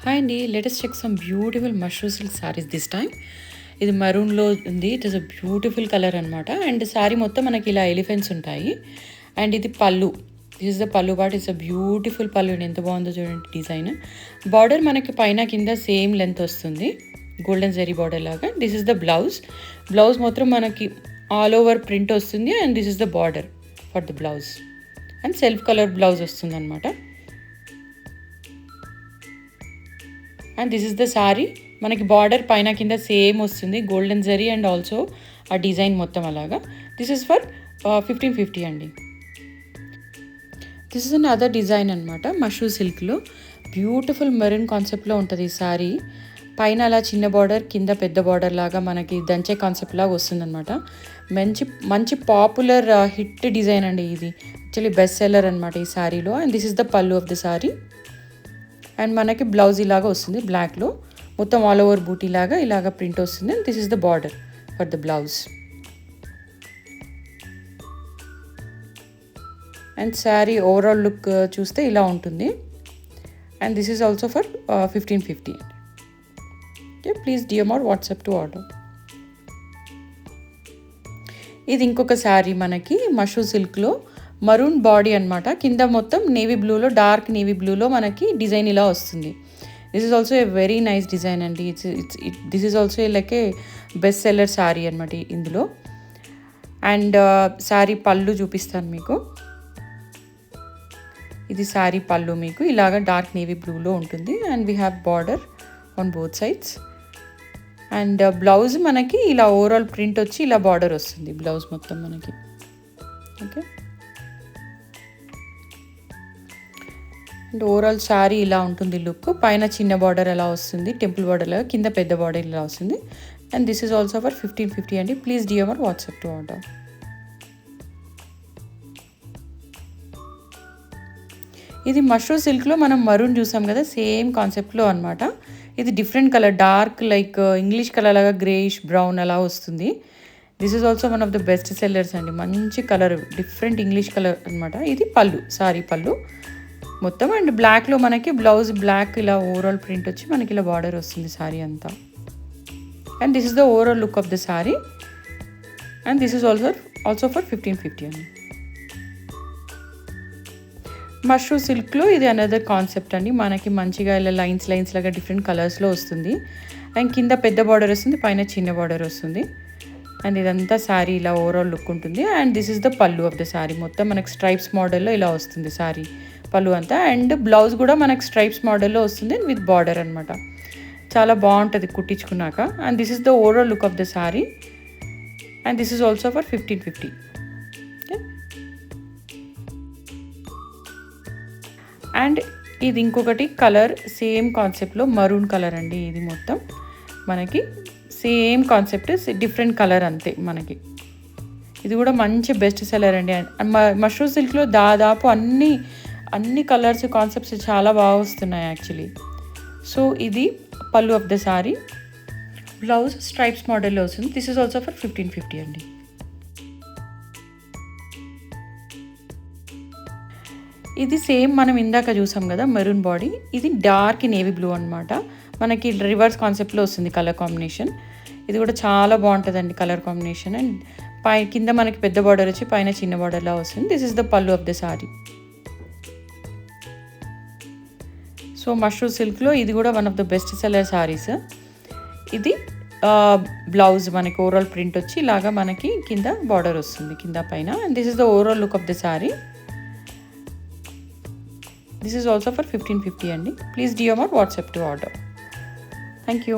Hi అండి, latest check some beautiful mushroom silk sarees this time. ఇది మరూన్లో ఉంది. It is a beautiful colour అనమాట. అండ్ శారీ మొత్తం మనకి ఇలా ఎలిఫెంట్స్ ఉంటాయి. అండ్ ఇది pallu. This is the pallu part. It's a beautiful pallu. ఎంత బాగుందో చూడండి డిజైన్. బార్డర్ మనకి పైన కింద సేమ్ లెంత్ వస్తుంది, గోల్డెన్ జరీ బార్డర్ లాగా. This is the blouse. Blouse మొత్తం మనకి ఆల్ ఓవర్ ప్రింట్ వస్తుంది. And this is the border for the blouse. And self colour blouse వస్తుంది అనమాట. And this is the sorry. మనకి బార్డర్ పైన కింద సేమ్ వస్తుంది, గోల్డెన్ జరీ అండ్ ఆల్సో ఆ డిజైన్ మొత్తం అలాగా. దిస్ ఇస్ ఫర్ 1550 అండి. This is an other design అనమాట. మష్రూమ్ సిల్క్లో బ్యూటిఫుల్ మెరూన్ కాన్సెప్ట్లో ఉంటుంది ఈ సారీ. పైన అలా చిన్న బార్డర్, కింద పెద్ద బార్డర్ లాగా మనకి దంచే కాన్సెప్ట్ లాగా వస్తుంది అనమాట. మంచి మంచి పాపులర్ హిట్ డిజైన్ అండి ఇది. యాక్చువల్లీ బెస్ట్ సెల్లర్ అనమాట ఈ సారీలో. And this is the pallu of the sorry. And మనకి బ్లౌజ్ ఇలాగా వస్తుంది బ్లాక్లో, మొత్తం ఆల్ ఓవర్ బూటీ లాగా ఇలాగ ప్రింట్ వస్తుంది. And this is the border for the blouse. And sari overall look చూస్తే ఇలా ఉంటుంది. And this is also for 1550. Okay, please DM are WhatsApp to order. ఇది ఇంకొక శారీ మనకి మష్రూమ్ సిల్క్లో మరూన్ బాడీ అనమాట. కింద మొత్తం నేవీ బ్లూలో, డార్క్ నేవీ బ్లూలో మనకి డిజైన్ ఇలా వస్తుంది. This is also a very nice design అండి. This is also like a best seller sari అనమాట ఇందులో. అండ్ శారీ పళ్ళు చూపిస్తాను మీకు. ఇది శారీ పళ్ళు మీకు ఇలాగ డార్క్ నేవీ బ్లూలో ఉంటుంది. And we have border on both sides. And blouse మనకి ఇలా ఓవరాల్ ప్రింట్ వచ్చి ఇలా బార్డర్ వస్తుంది బ్లౌజ్ మొత్తం మనకి. ఓకే, అండ్ ఓవరాల్ శారీ ఇలా ఉంటుంది లుక్. పైన చిన్న బార్డర్ ఎలా వస్తుంది, టెంపుల్ బార్డర్ లాగా, కింద పెద్ద బార్డర్ ఇలా వస్తుంది. And this is also for 1550 అండి. Please DM are WhatsApp to order. ఇది మష్రూమ్ సిల్క్లో మనం మరూన్ చూసాం కదా, సేమ్ కాన్సెప్ట్లో అనమాట. ఇది different colour, dark like English colour లాగా గ్రేయిష్ బ్రౌన్ అలా వస్తుంది. This is also one of the best sellers అండి. మంచి కలర్, డిఫరెంట్ ఇంగ్లీష్ కలర్ అనమాట. ఇది పళ్ళు, సారీ పళ్ళు మొత్తం. అండ్ బ్లాక్లో మనకి బ్లౌజ్ బ్లాక్ ఇలా ఓవరాల్ ప్రింట్ వచ్చి మనకి ఇలా బార్డర్ వస్తుంది సారీ అంతా. And this is the overall look of the sorry. And this is also for 1550 అండి. మష్రూమ్ సిల్క్లో ఇది అనదర్ కాన్సెప్ట్ అండి. మనకి మంచిగా ఇలా లైన్స్ లాగా డిఫరెంట్ కలర్స్లో వస్తుంది. అండ్ కింద పెద్ద బార్డర్ వస్తుంది, పైన చిన్న బార్డర్ వస్తుంది. అండ్ ఇదంతా శారీ ఇలా ఓవరాల్ లుక్ ఉంటుంది. And this is the pallu of the sari. మొత్తం మనకి స్ట్రైప్స్ మోడల్లో ఇలా వస్తుంది శారీ పళ్ళు అంతా. అండ్ బ్లౌజ్ కూడా మనకి స్ట్రైప్స్ మోడల్లో వస్తుంది విత్ బార్డర్ అనమాట. చాలా బాగుంటుంది కుట్టించుకున్నాక. And this is the overall look of the sari. And this is also for 1550. And ఇది ఇంకొకటి కలర్, సేమ్ కాన్సెప్ట్లో మరూన్ కలర్ అండి. ఇది మొత్తం మనకి సేమ్ కాన్సెప్ట్, డిఫరెంట్ కలర్ అంతే మనకి. ఇది కూడా మంచి బెస్ట్ సెల్లర్ అండి. మష్రూమ్ సిల్క్లో దాదాపు అన్ని కలర్స్ కాన్సెప్ట్స్ చాలా బాగా వస్తున్నాయి యాక్చువల్లీ. సో ఇది పళ్ళు of the sorry. Blouse stripes మోడల్లో వస్తుంది. దిస్ ఈజ్ ఆల్సో ఫర్ 1550 అండి. ఇది సేమ్ మనం ఇందాక చూసాం కదా మెరూన్ బాడీ. ఇది డార్క్ నేవీ బ్లూ అనమాట. మనకి రివర్స్ కాన్సెప్ట్లో వస్తుంది కలర్ కాంబినేషన్. ఇది కూడా చాలా బాగుంటుందండి కలర్ కాంబినేషన్. అండ్ కింద మనకి పెద్ద బార్డర్ వచ్చి పైన చిన్న బార్డర్లా వస్తుంది. This is the pallu of the sari. So mushroom సిల్క్లో ఇది కూడా one of the best seller saris. ఇది బ్లౌజ్ మనకి ఓవరాల్ ప్రింట్ వచ్చి ఇలాగా మనకి కింద బార్డర్ వస్తుంది కింద పైన. And this is the overall look of the sorry. This is also for 1550 అండి. Please DM are WhatsApp to order. Thank you.